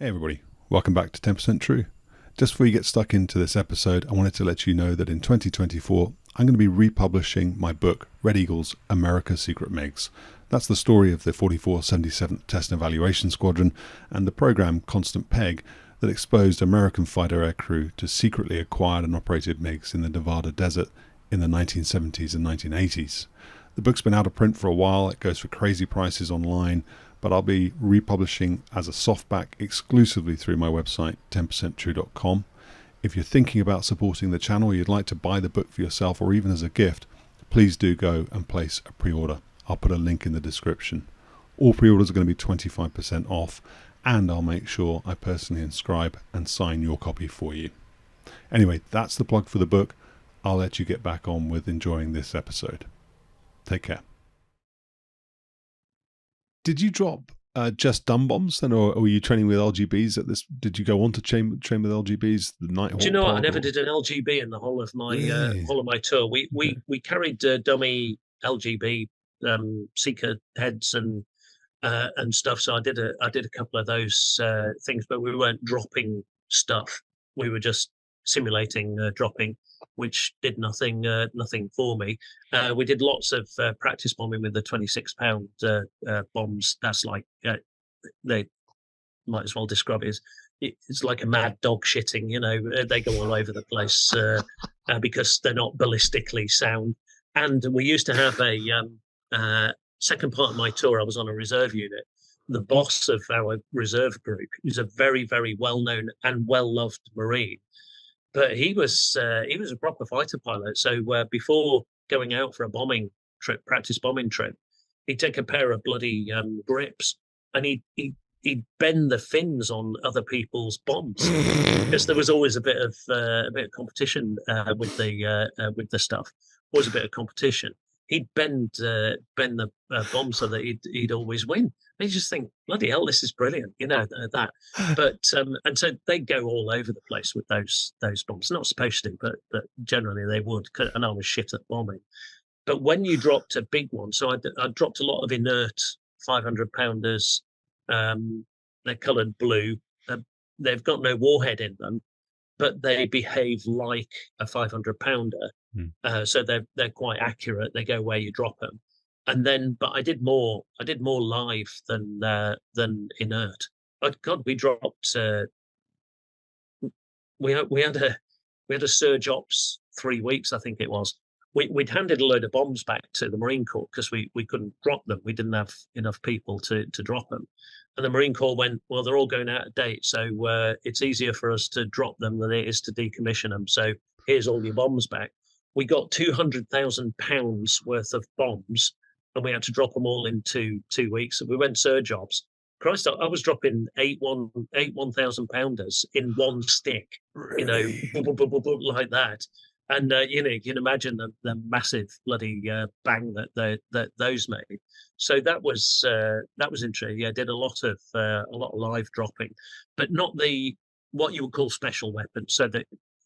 Hey everybody, welcome back to 10% True. Just before you get stuck into this episode, I wanted to let you know that in 2024, I'm going to be republishing my book, Red Eagle's America's Secret MiGs. That's the story of the 4477th Test and Evaluation Squadron and the program Constant Peg that exposed American fighter aircrew to secretly acquired and operated MiGs in the Nevada desert in the 1970s and 1980s. The book's been out of print for a while, it goes for crazy prices online, but I'll be republishing as a softback exclusively through my website, 10percenttrue.com. If you're thinking about supporting the channel, or you'd like to buy the book for yourself or even as a gift, please do go and place a pre-order. I'll put a link in the description. All pre-orders are going to be 25% off, and I'll make sure I personally inscribe and sign your copy for you. Anyway, that's the plug for the book. I'll let you get back on with enjoying this episode. Take care. Did you drop just dumb bombs then, or were you training with LGBs at this? Did you go on to train with LGBs the night? Do you know what? I never did an LGB in the whole of my tour. We carried dummy LGB seeker heads and stuff. So I did a couple of those things, but we weren't dropping stuff. We were just simulating dropping, which did nothing for me. We did lots of practice bombing with the 26-pound bombs. That's like they might as well describe it as it's like a mad dog shitting. You know, they go all over the place because they're not ballistically sound. And we used to have a second part of my tour. I was on a reserve unit. The boss of our reserve group is a very, very well-known and well-loved Marine. But he was a proper fighter pilot. So before going out for a bombing trip, practice bombing trip, he'd take a pair of bloody grips and he'd bend the fins on other people's bombs because there was always a bit of competition with the stuff. Always a bit of competition. He'd bend the bomb so that he'd always win. And you just think, bloody hell, this is brilliant, you know that. But and so they go all over the place with those bombs. Not supposed to, but generally they would. And I was shit at bombing. But when you dropped a big one, so I dropped a lot of inert 500-pounders. They're coloured blue. They've got no warhead in them, but they behave like a 500-pounder. So they're quite accurate. They go where you drop them. And then, but I did more live than inert. Oh God, we dropped. We had a surge ops 3 weeks, I think it was. We'd handed a load of bombs back to the Marine Corps because we couldn't drop them. We didn't have enough people to drop them. And the Marine Corps went, well, they're all going out of date, so it's easier for us to drop them than it is to decommission them. So here's all your bombs back. We got 200,000 pounds worth of bombs, and we had to drop them all in two weeks. And we went surge ops. Christ, I was dropping eight 1,000-pounders in one stick, you know, like that. And you know, you can imagine the massive bloody bang that those made. So that was interesting. Yeah, I did a lot of live dropping, but not what you would call special weapons.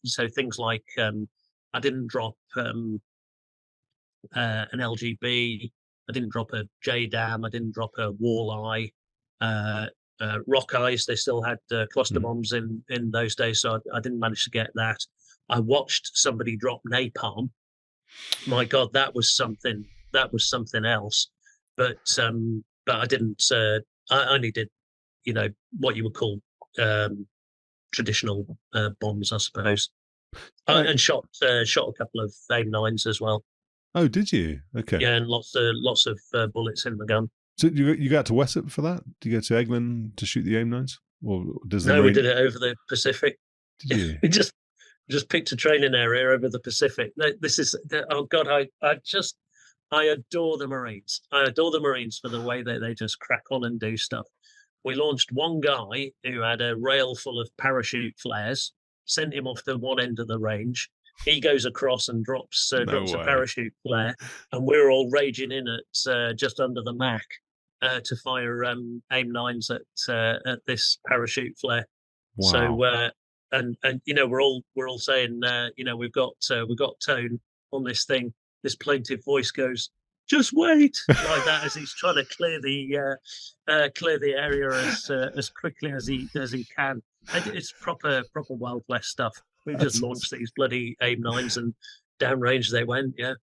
So things like I didn't drop an LGB. I didn't drop a JDAM. I didn't drop a walleye. Rock eyes. They still had cluster bombs in those days, so I didn't manage to get that. I watched somebody drop napalm. My God, that was something else. But I didn't. I only did, you know, what you would call traditional bombs, I suppose. And shot a couple of AIM-9s as well. Oh, did you? Okay. Yeah, and lots of bullets in the gun. So you got to Wessex for that? Do you go to Egland to shoot the AIM-9s? Or does No, we did it over the Pacific. Did you? We just picked a training area over the Pacific. This is, oh God, I adore the Marines. I adore the Marines for the way that they just crack on and do stuff. We launched one guy who had a rail full of parachute flares, sent him off to one end of the range. He goes across and drops a parachute flare, and we're all raging in at just under the MAC to fire AIM-9s at this parachute flare. Wow. So and you know, we're all saying you know, we've got tone on this thing. This plaintive voice goes, just wait, like that, as he's trying to clear the area as quickly as he can. And it's proper Wild West stuff. We've just launched these bloody AIM-9s and downrange they went. Yeah.